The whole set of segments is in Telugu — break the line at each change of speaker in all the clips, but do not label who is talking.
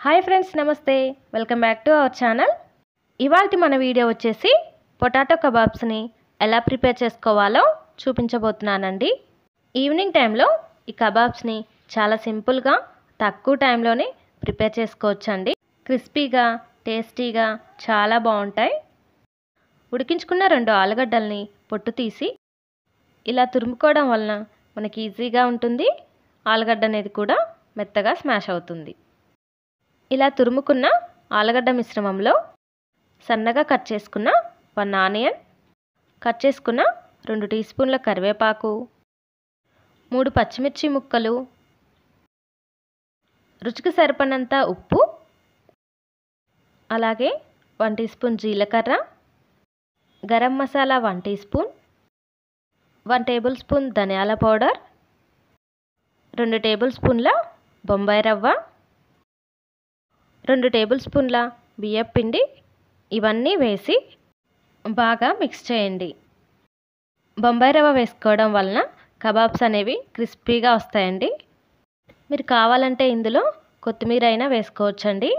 హాయ్ ఫ్రెండ్స్, నమస్తే. Welcome back to our channel. ఇవాల్టి మన వీడియో వచ్చేసి పొటాటో కబాబ్స్ని ఎలా ప్రిపేర్ చేసుకోవాలో చూపించబోతున్నానండి. ఈవినింగ్ టైంలో ఈ కబాబ్స్ని చాలా సింపుల్గా తక్కువ టైంలోనే ప్రిపేర్ చేసుకోవచ్చండి. క్రిస్పీగా, టేస్టీగా చాలా బాగుంటాయి. ఉడికించుకున్న 2 ఆలుగడ్డల్ని పొట్టు తీసి ఇలా తురుముకోవడం వలన మనకి ఈజీగా ఉంటుంది. ఆలుగడ్డ అనేది కూడా మెత్తగా స్మాష్ అవుతుంది. ఇలా తురుముకున్న ఆలుగడ్డ మిశ్రమంలో సన్నగా కట్ చేసుకున్న 1 ఆనియన్, కట్ చేసుకున్న 2 టీ స్పూన్ల కరివేపాకు, 3 పచ్చిమిర్చి ముక్కలు, రుచికి సరిపడినంత ఉప్పు, అలాగే 1 టీ స్పూన్ జీలకర్ర, garam masala 1 teaspoon, 1 tablespoon ధనియాల పౌడర్, 2 టేబుల్ స్పూన్ల బొంబాయి రవ్వ, 2 టేబుల్ స్పూన్ల బియ్యం పిండి ఇవన్నీ వేసి బాగా మిక్స్ చేయండి. బొంబాయి రవ్వ వేసుకోవడం వలన కబాబ్స్ అనేవి క్రిస్పీగా వస్తాయండి. మీరు కావాలంటే ఇందులో కొత్తిమీర అయినా వేసుకోవచ్చండి.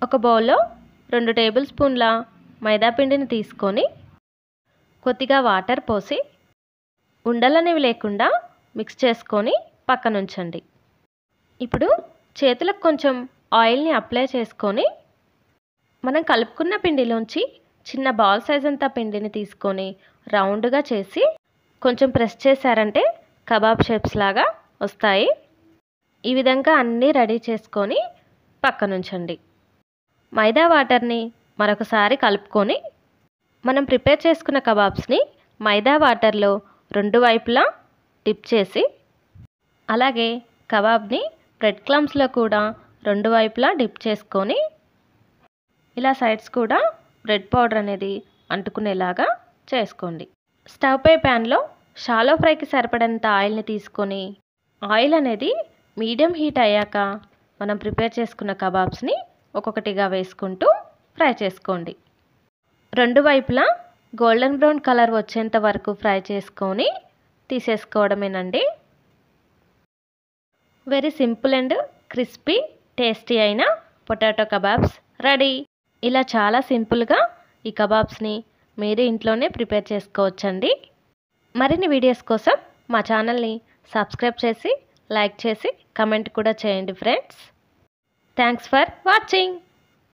ఒక బౌల్లో 2 టేబుల్ స్పూన్ల మైదా పిండిని తీసుకొని కొద్దిగా వాటర్ పోసి ఉండలనేవి లేకుండా మిక్స్ చేసుకొని పక్కన ఉంచండి. ఇప్పుడు చేతులకు కొంచెం ఆయిల్ని అప్లై చేసుకొని మనం కలుపుకున్న పిండిలోంచి చిన్న బాల్ సైజ్ అంతా పిండిని తీసుకొని రౌండ్గా చేసి కొంచెం ప్రెస్ చేశారంటే కబాబ్ షేప్స్ లాగా వస్తాయి. ఈ విధంగా అన్నీ రెడీ చేసుకొని పక్కన ఉంచండి. మైదా వాటర్ని మరొకసారి కలుపుకొని మనం ప్రిపేర్ చేసుకున్న కబాబ్స్ని మైదా వాటర్లో 2 వైపులా డిప్ చేసి అలాగే కబాబ్ని బ్రెడ్ క్రమ్స్లో కూడా 2 వైపులా డిప్ చేసుకొని ఇలా సైడ్స్ కూడా బ్రెడ్ పౌడర్ అనేది అంటుకునేలాగా చేసుకోండి. స్టవ్ పై ప్యాన్లో షాలో ఫ్రైకి సరిపడంత ఆయిల్ని తీసుకొని ఆయిల్ అనేది మీడియం హీట్ అయ్యాక మనం ప్రిపేర్ చేసుకున్న కబాబ్స్ని ఒక్కొక్కటిగా వేసుకుంటూ ఫ్రై చేసుకోండి. 2 వైపులా గోల్డెన్ బ్రౌన్ కలర్ వచ్చేంత వరకు ఫ్రై చేసుకొని తీసేసుకోవడమేనండి. Very simple and crispy tasty అయిన పొటాటో కబాబ్స్ రెడీ. ఇలా చాలా సింపుల్గా ఈ కబాబ్స్ని మీరు ఇంట్లోనే ప్రిపేర్ చేసుకోవచ్చండి. మరిన్ని వీడియోస్ కోసం మా ఛానల్ని సబ్స్క్రైబ్ చేసి లైక్ చేసి కమెంట్ కూడా చేయండి ఫ్రెండ్స్. Thanks for watching.